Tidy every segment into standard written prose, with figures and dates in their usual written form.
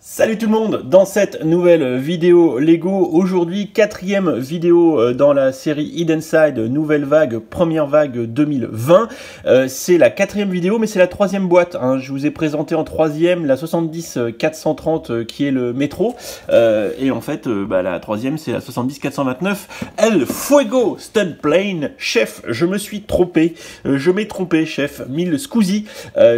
Salut tout le monde, dans cette nouvelle vidéo Lego, aujourd'hui quatrième vidéo dans la série Hidden Side, nouvelle vague, première vague 2020. C'est la quatrième vidéo mais c'est la troisième boîte, hein. Je vous ai présenté en troisième la 70-430 qui est le métro, et en fait la troisième c'est la 70-429 El Fuego Stunt Plane. Chef, je me suis trompé, je m'ai trompé chef, 1000 scusi.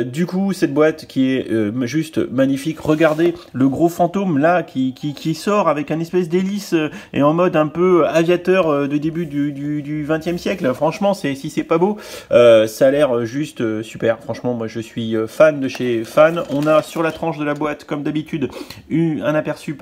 Du coup cette boîte qui est juste magnifique, regardez le gros fantôme là qui sort avec un espèce d'hélice et en mode un peu aviateur de début du 20e siècle. Franchement, si c'est pas beau, ça a l'air juste super. Franchement, moi je suis fan de chez Fan. On a sur la tranche de la boîte, comme d'habitude, un aperçu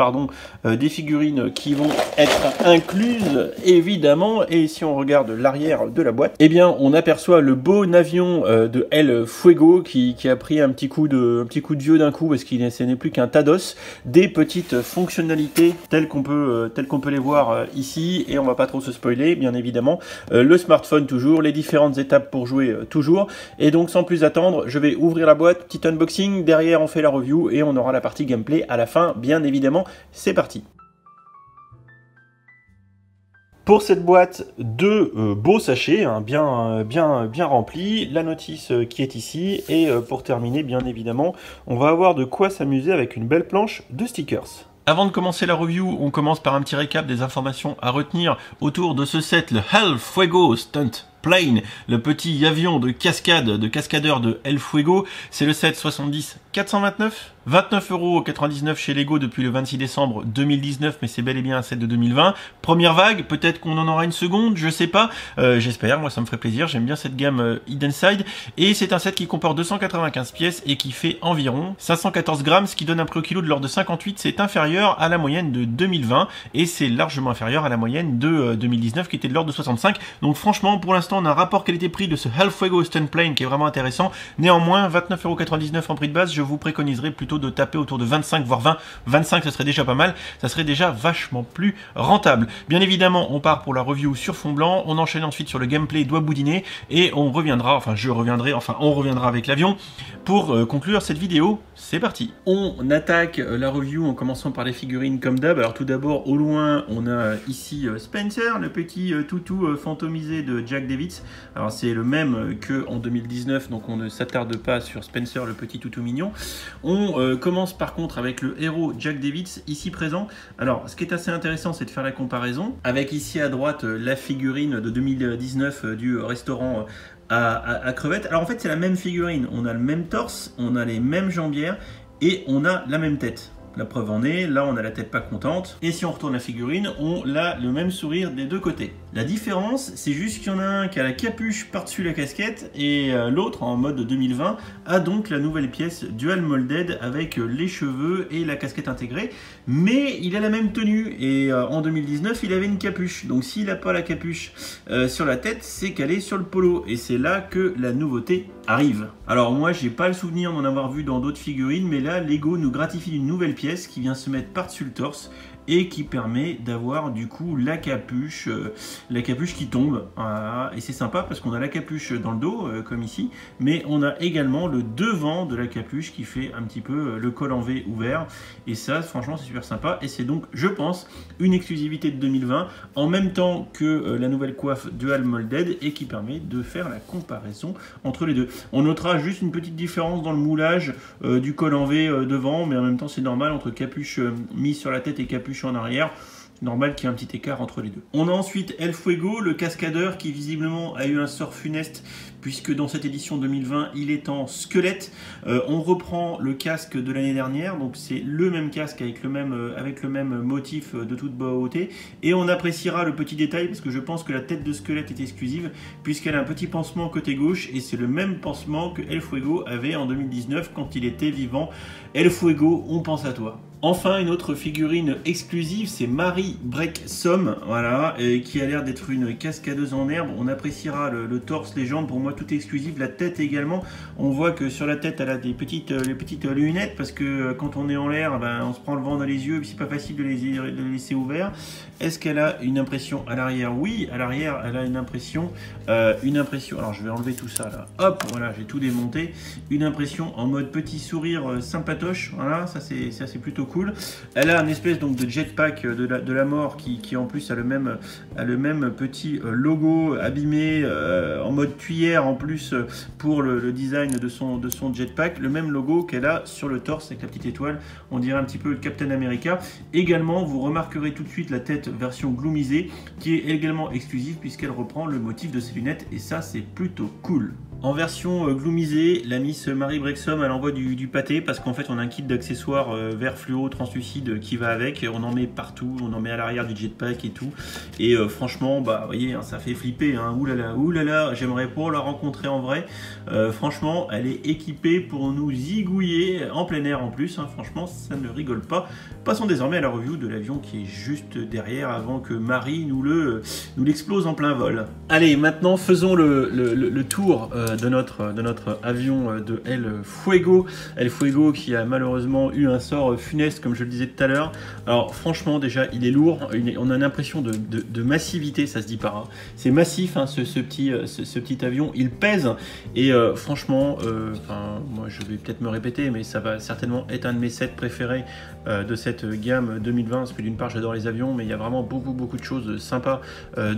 des figurines qui vont être incluses évidemment. Et si on regarde l'arrière de la boîte, eh bien on aperçoit le beau avion de El Fuego qui a pris un petit coup de vieux d'un coup parce qu'il ce n'est plus qu'un tas d'os. Des petites fonctionnalités telles qu'on peut les voir ici, et on va pas trop se spoiler bien évidemment. Le smartphone toujours, les différentes étapes pour jouer toujours, et donc sans plus attendre je vais ouvrir la boîte, petit unboxing, derrière on fait la review et on aura la partie gameplay à la fin bien évidemment. C'est parti. Pour cette boîte, deux beaux sachets, hein, bien remplis, la notice qui est ici, et pour terminer, bien évidemment, on va avoir de quoi s'amuser avec une belle planche de stickers. Avant de commencer la review, on commence par un petit récap des informations à retenir autour de ce set, le El Fuego Stunt Plane, le petit avion de cascadeur de El Fuego. C'est le set 70-429, 29,99 € chez Lego depuis le 26 décembre 2019, mais c'est bel et bien un set de 2020. Première vague, peut-être qu'on en aura une seconde, je sais pas, j'espère, moi ça me ferait plaisir, j'aime bien cette gamme Hidden Side, et c'est un set qui comporte 295 pièces et qui fait environ 514 grammes, ce qui donne un prix au kilo de l'ordre de 58, c'est inférieur à la moyenne de 2020, et c'est largement inférieur à la moyenne de 2019 qui était de l'ordre de 65, donc franchement pour l'instant on a un rapport qualité-prix de ce El Fuego Stunt Plane qui est vraiment intéressant. Néanmoins, 29,99 € en prix de base, je vous préconiserais plutôt de taper autour de 25 voire 20. 25 ça serait déjà pas mal, ça serait déjà vachement plus rentable. Bien évidemment, on part pour la review sur fond blanc, on enchaîne ensuite sur le gameplay doigt boudiner et on reviendra avec l'avion pour conclure cette vidéo. C'est parti. On attaque la review en commençant par les figurines comme d'hab. Alors tout d'abord, au loin, on a ici Spencer, le petit toutou fantomisé de Jack Davids. Alors c'est le même que en 2019, donc on ne s'attarde pas sur Spencer, le petit toutou mignon. On commence par contre avec le héros Jack Davids ici présent. Alors ce qui est assez intéressant, c'est de faire la comparaison avec ici à droite la figurine de 2019 du restaurant à crevettes. Alors en fait c'est la même figurine, on a le même torse, on a les mêmes jambières et on a la même tête. La preuve en est, là on a la tête pas contente, et si on retourne la figurine, on a le même sourire des deux côtés. La différence, c'est juste qu'il y en a un qui a la capuche par-dessus la casquette, et l'autre, en mode 2020, a donc la nouvelle pièce Dual Molded avec les cheveux et la casquette intégrée, mais il a la même tenue, et en 2019, il avait une capuche. Donc s'il n'a pas la capuche sur la tête, c'est qu'elle est sur le polo, et c'est là que la nouveauté arrive. Alors moi, j'ai pas le souvenir d'en avoir vu dans d'autres figurines, mais là, Lego nous gratifie d'une nouvelle pièce qui vient se mettre par-dessus le torse et qui permet d'avoir du coup la capuche qui tombe. Voilà. Et c'est sympa parce qu'on a la capuche dans le dos comme ici, mais on a également le devant de la capuche qui fait un petit peu le col en V ouvert, et ça franchement c'est super sympa, et c'est donc je pense une exclusivité de 2020 en même temps que la nouvelle coiffe Dual Molded, et qui permet de faire la comparaison entre les deux. On notera juste une petite différence dans le moulage du col en V devant, mais en même temps c'est normal entre capuche mise sur la tête et capuche en arrière. Normal qu'il y ait un petit écart entre les deux. On a ensuite El Fuego, le cascadeur, qui visiblement a eu un sort funeste puisque dans cette édition 2020 il est en squelette. On reprend le casque de l'année dernière, donc c'est le même casque avec le même motif de toute beauté, et on appréciera le petit détail parce que je pense que la tête de squelette est exclusive puisqu'elle a un petit pansement côté gauche, et c'est le même pansement que El Fuego avait en 2019 quand il était vivant. El Fuego, on pense à toi. Enfin, une autre figurine exclusive, c'est Marie Brecksom, voilà, qui a l'air d'être une cascadeuse en herbe. On appréciera le torse, les jambes. Pour moi, moi tout est exclusif, la tête également. On voit que sur la tête, elle a des petites lunettes parce que quand on est en l'air, ben, on se prend le vent dans les yeux, c'est pas facile de les laisser ouverts. Est-ce qu'elle a une impression à l'arrière? Oui, à l'arrière, elle a une impression. Alors je vais enlever tout ça là. Hop, voilà, j'ai tout démonté. Une impression en mode petit sourire sympatoche. Voilà, ça c'est plutôt cool. Elle a une espèce donc de jetpack de la mort qui en plus a le même petit logo abîmé en mode cuillère en plus pour le design de son jetpack. Le même logo qu'elle a sur le torse avec la petite étoile. On dirait un petit peu le Captain America. Également, vous remarquerez tout de suite la tête version gloomisée qui est également exclusive puisqu'elle reprend le motif de ses lunettes et ça c'est plutôt cool. En version gloomisée, la Miss Marie Brexham elle envoie du pâté parce qu'en fait on a un kit d'accessoires vert fluo translucide qui va avec, on en met partout, on en met à l'arrière du jetpack et tout et franchement bah vous voyez hein, ça fait flipper hein. Oulala, j'aimerais pas la rencontrer en vrai. Franchement elle est équipée pour nous zigouiller en plein air en plus hein. Franchement ça ne rigole pas. Passons désormais à la review de l'avion qui est juste derrière avant que Marie nous l'explose en plein vol. Allez maintenant faisons le tour de notre avion de El Fuego. El Fuego qui a malheureusement eu un sort funeste comme je le disais tout à l'heure. Alors franchement déjà il est lourd, on a une impression de massivité, ça se dit pas. Hein. C'est massif hein, ce petit avion, il pèse et franchement, moi je vais peut-être me répéter mais ça va certainement être un de mes sets préférés de cette gamme 2020 parce que d'une part j'adore les avions mais il y a vraiment beaucoup de choses sympas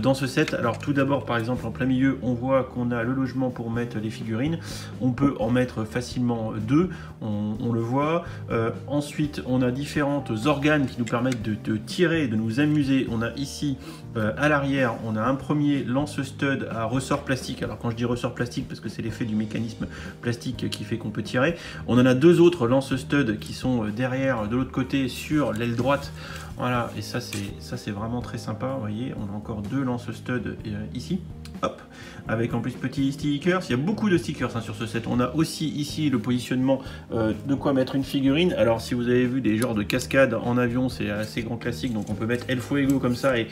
dans ce set. Alors tout d'abord par exemple en plein milieu on voit qu'on a le logement pour mettre les figurines, on peut en mettre facilement deux, on le voit. Ensuite on a différentes organes qui nous permettent de tirer, de nous amuser. On a ici à l'arrière on a un premier lance-stud à ressort plastique. Alors quand je dis ressort plastique parce que c'est l'effet du mécanisme plastique qui fait qu'on peut tirer. On en a deux autres lance-stud qui sont derrière de l'autre côté sur l'aile droite. Voilà, et ça c'est vraiment très sympa. Vous voyez, on a encore deux lance-stud ici. Hop, avec en plus petits stickers. Il y a beaucoup de stickers hein, sur ce set. On a aussi ici le positionnement de quoi mettre une figurine. Alors si vous avez vu des genres de cascades en avion, c'est assez grand classique. Donc on peut mettre El Fuego comme ça et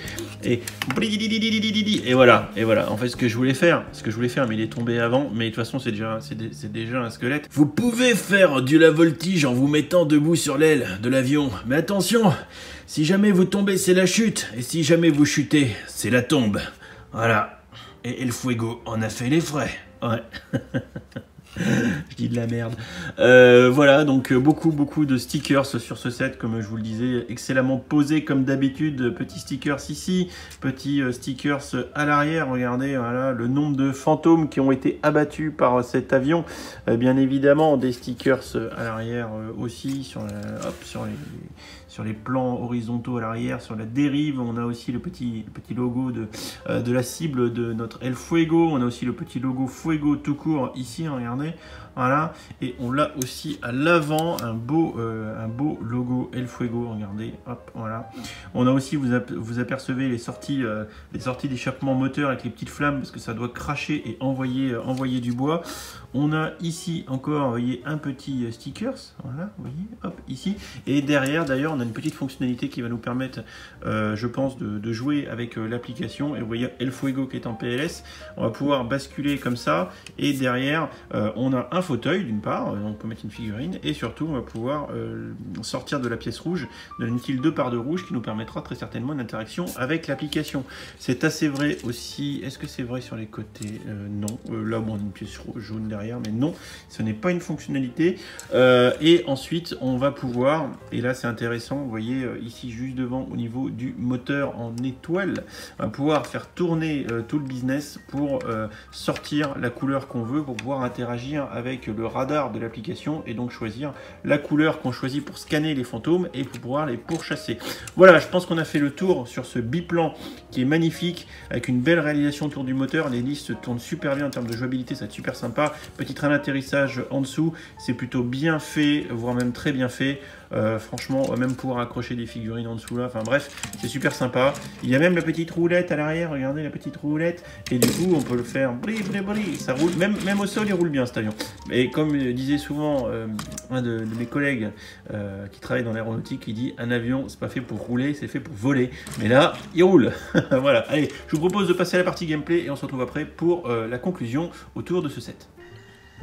voilà. En fait ce que je voulais faire, mais il est tombé avant. Mais de toute façon c'est déjà un squelette. Vous pouvez faire du la voltige en vous mettant debout sur l'aile de l'avion. Mais attention, si jamais vous tombez, c'est la chute. Et si jamais vous chutez, c'est la tombe. Voilà. Et El Fuego en a fait les frais. Ouais. Je dis de la merde. Voilà, donc beaucoup de stickers sur ce set, comme je vous le disais, excellemment posé comme d'habitude. Petits stickers ici, petits stickers à l'arrière. Regardez, voilà, le nombre de fantômes qui ont été abattus par cet avion. Bien évidemment, des stickers à l'arrière aussi, sur les plans horizontaux à l'arrière, sur la dérive. On a aussi le petit logo de la cible de notre El Fuego. On a aussi le petit logo Fuego tout court ici, regardez. Voilà, et on l'a aussi à l'avant, un beau logo El Fuego, regardez, hop, voilà. On a aussi, vous apercevez les sorties d'échappement moteur avec les petites flammes parce que ça doit cracher et envoyer du bois. On a ici encore, vous voyez, un petit stickers, voilà, vous voyez, hop, ici. Et derrière, d'ailleurs, on a une petite fonctionnalité qui va nous permettre, je pense, de jouer avec l'application. Et vous voyez El Fuego qui est en PLS. On va pouvoir basculer comme ça. Et derrière, on a un fauteuil, d'une part, on peut mettre une figurine. Et surtout, on va pouvoir sortir de la pièce rouge, de l'inutile 2 par 2 rouge qui nous permettra très certainement une interaction avec l'application. C'est assez vrai aussi. Est-ce que c'est vrai sur les côtés? Non. Là, bon, on a une pièce jaune derrière. Mais non, ce n'est pas une fonctionnalité. Et ensuite, on va pouvoir, et là c'est intéressant, vous voyez ici juste devant au niveau du moteur en étoile, on va pouvoir faire tourner tout le business pour sortir la couleur qu'on veut, pour pouvoir interagir avec le radar de l'application et donc choisir la couleur qu'on choisit pour scanner les fantômes et pour pouvoir les pourchasser. Voilà, je pense qu'on a fait le tour sur ce biplan qui est magnifique, avec une belle réalisation autour du moteur. Les listes tournent super bien en termes de jouabilité, ça va être super sympa. Petit train d'atterrissage en dessous, c'est plutôt bien fait, voire même très bien fait. franchement, même pour accrocher des figurines en dessous là, enfin bref, c'est super sympa. Il y a même la petite roulette à l'arrière, regardez la petite roulette, et du coup on peut le faire, ça roule, même au sol il roule bien cet avion. Et comme disait souvent un de mes collègues qui travaille dans l'aéronautique, il dit un avion c'est pas fait pour rouler, c'est fait pour voler. Mais là, il roule. Voilà, allez, je vous propose de passer à la partie gameplay et on se retrouve après pour la conclusion autour de ce set.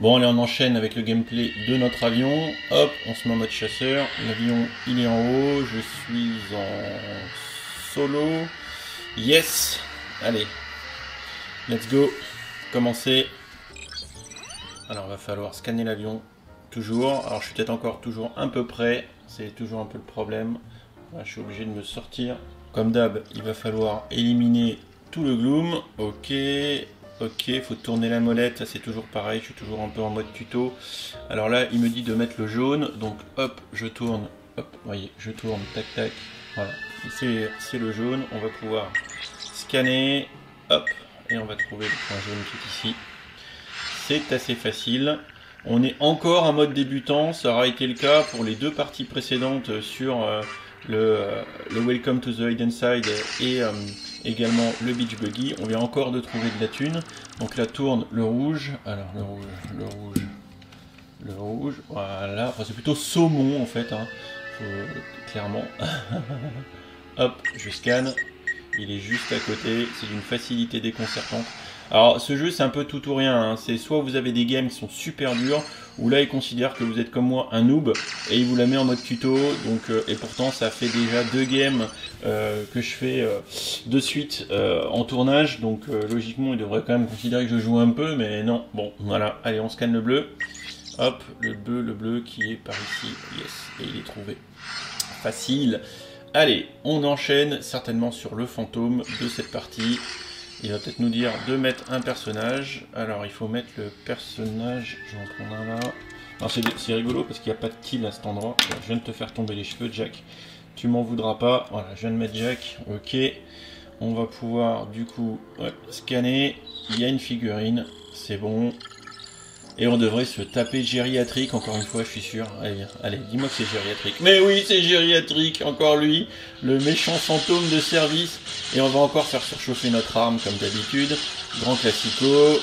Bon, allez, on enchaîne avec le gameplay de notre avion. Hop, on se met en mode chasseur. L'avion, il est en haut. Je suis en solo. Yes. Allez, let's go. Commencer. Alors, il va falloir scanner l'avion. Toujours. Alors, je suis peut-être encore toujours un peu près. C'est toujours un peu le problème. Là, je suis obligé de me sortir. Comme d'hab, il va falloir éliminer tout le gloom. Ok. Ok, faut tourner la molette, ça c'est toujours pareil, je suis toujours un peu en mode tuto. Alors là, il me dit de mettre le jaune, donc hop, je tourne, hop, voyez, je tourne, tac tac, voilà. C'est le jaune, on va pouvoir scanner, hop, et on va trouver le point jaune qui est ici. C'est assez facile. On est encore en mode débutant, ça aura été le cas pour les deux parties précédentes sur le Welcome to the Hidden Side et également le Beach Buggy. On vient encore de trouver de la thune. Donc là tourne le rouge. Alors le rouge, voilà. Enfin, c'est plutôt saumon en fait, hein. Clairement. Hop, je scanne. Il est juste à côté. C'est d'une facilité déconcertante. Alors ce jeu c'est un peu tout ou rien, hein. C'est soit vous avez des games qui sont super durs, ou là il considère que vous êtes comme moi un noob, et il vous la met en mode tuto, donc, et pourtant ça fait déjà 2 games que je fais de suite en tournage, donc logiquement il devrait quand même considérer que je joue un peu, mais non, bon voilà, allez on scanne le bleu, hop, le bleu qui est par ici, yes, et il est trouvé, facile. Allez, on enchaîne certainement sur le fantôme de cette partie. Il va peut-être nous dire de mettre un personnage. Alors, il faut mettre le personnage. Je vais en prendre un là. Alors, c'est rigolo parce qu'il n'y a pas de kill à cet endroit. Je viens de te faire tomber les cheveux, Jack. Tu m'en voudras pas. Voilà, je viens de mettre Jack. Ok. On va pouvoir, du coup, scanner. Il y a une figurine. C'est bon. Et on devrait se taper gériatrique, encore une fois, je suis sûr. Allez, allez, dis-moi que c'est gériatrique. Mais oui, c'est gériatrique, encore lui, le méchant fantôme de service. Et on va encore faire surchauffer notre arme, comme d'habitude. Grand classico,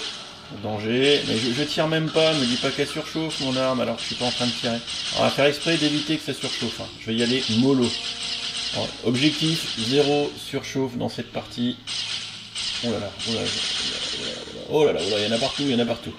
danger. Mais je tire même pas, me dis pas qu'elle surchauffe mon arme, alors que je suis pas en train de tirer. On va faire exprès d'éviter que ça surchauffe. Hein. Je vais y aller mollo. Alors, objectif, 0 surchauffe dans cette partie. Oh là là, oh là là, oh là là, oh là, il y en a partout, il y en a partout.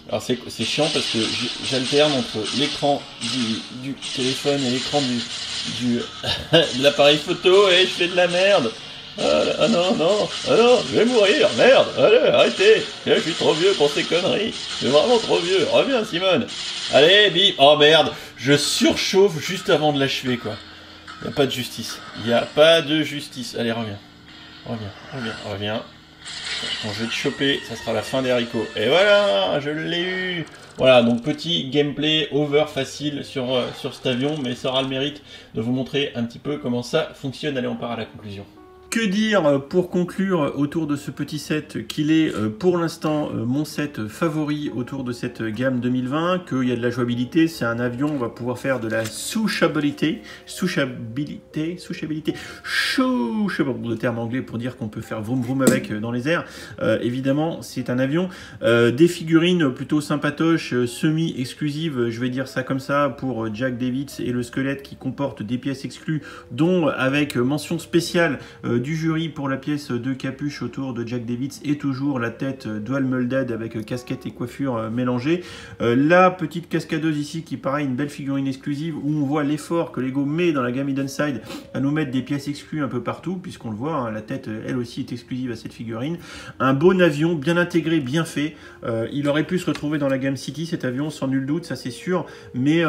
Alors c'est chiant parce que j'alterne entre l'écran du téléphone et l'écran de l'appareil photo et je fais de la merde. Ah non, non, ah non, je vais mourir, merde, allez, arrêtez, je suis trop vieux pour ces conneries, je suis vraiment trop vieux, reviens Simone. Allez, bim, oh merde, je surchauffe juste avant de l'achever quoi. Il n'y a pas de justice, il n'y a pas de justice, allez reviens, reviens. Quand je vais te choper, ça sera la fin des haricots. Et voilà, je l'ai eu. Voilà, donc petit gameplay over facile sur cet avion, mais ça aura le mérite de vous montrer un petit peu comment ça fonctionne. Allez, on part à la conclusion. Que dire pour conclure autour de ce petit set qu'il est pour l'instant mon set favori autour de cette gamme 2020, qu'il y a de la jouabilité, c'est un avion, on va pouvoir faire de la souchabilité, le terme anglais pour dire qu'on peut faire vroom vroom avec dans les airs, évidemment c'est un avion, des figurines plutôt sympatoches, semi-exclusives, je vais dire ça comme ça, pour Jack Davids et le squelette qui comporte des pièces exclues, dont avec mention spéciale du jury pour la pièce de capuche autour de Jack Davids et toujours la tête dual molded avec casquette et coiffure mélangée. La petite cascadeuse ici qui pareil une belle figurine exclusive où on voit l'effort que Lego met dans la gamme Hidden Side à nous mettre des pièces exclues un peu partout puisqu'on le voit, hein, la tête elle aussi est exclusive à cette figurine. Un bon avion bien intégré, bien fait. Il aurait pu se retrouver dans la gamme City cet avion sans nul doute, ça c'est sûr, mais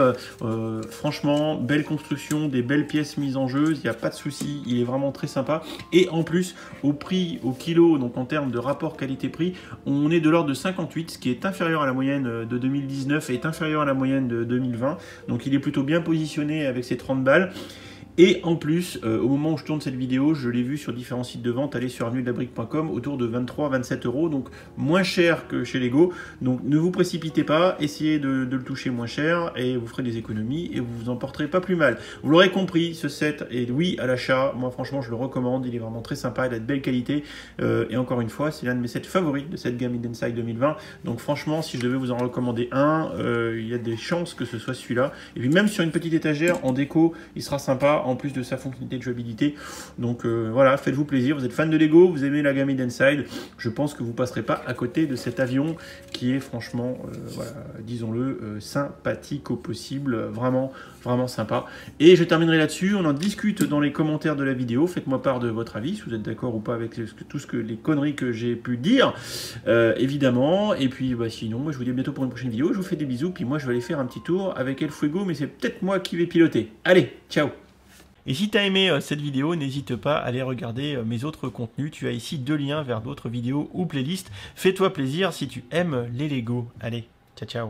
franchement belle construction, des belles pièces mises en jeu, il n'y a pas de souci, il est vraiment très sympa. Et en plus, au prix, au kilo, donc en termes de rapport qualité-prix, on est de l'ordre de 58, ce qui est inférieur à la moyenne de 2019 et est inférieur à la moyenne de 2020. Donc il est plutôt bien positionné avec ses 30 balles. Et en plus, au moment où je tourne cette vidéo, je l'ai vu sur différents sites de vente, allez sur avenuedeLabrique.com, autour de 23-27 €, donc moins cher que chez Lego. Donc ne vous précipitez pas, essayez de le toucher moins cher et vous ferez des économies et vous vous en porterez pas plus mal. Vous l'aurez compris, ce set est oui à l'achat. Moi franchement je le recommande, il est vraiment très sympa, il a de belle qualité. Et encore une fois, c'est l'un de mes sets favoris de cette gamme Inside 2020. Donc franchement, si je devais vous en recommander un, il y a des chances que ce soit celui-là. Et puis même sur une petite étagère, en déco, il sera sympa, en plus de sa fonctionnalité de jouabilité. Donc voilà, faites-vous plaisir. Vous êtes fan de Lego, vous aimez la gamme Inside, je pense que vous passerez pas à côté de cet avion qui est franchement, voilà, disons-le, sympathique au possible, vraiment, vraiment sympa. Et je terminerai là-dessus, on en discute dans les commentaires de la vidéo, faites-moi part de votre avis, si vous êtes d'accord ou pas avec tout ce que les conneries que j'ai pu dire, évidemment. Et puis bah, sinon, moi je vous dis à bientôt pour une prochaine vidéo, je vous fais des bisous, puis moi je vais aller faire un petit tour avec El Fuego, mais c'est peut-être moi qui vais piloter. Allez, ciao! Et si tu as aimé cette vidéo, n'hésite pas à aller regarder mes autres contenus. Tu as ici 2 liens vers d'autres vidéos ou playlists. Fais-toi plaisir si tu aimes les Lego. Allez, ciao ciao!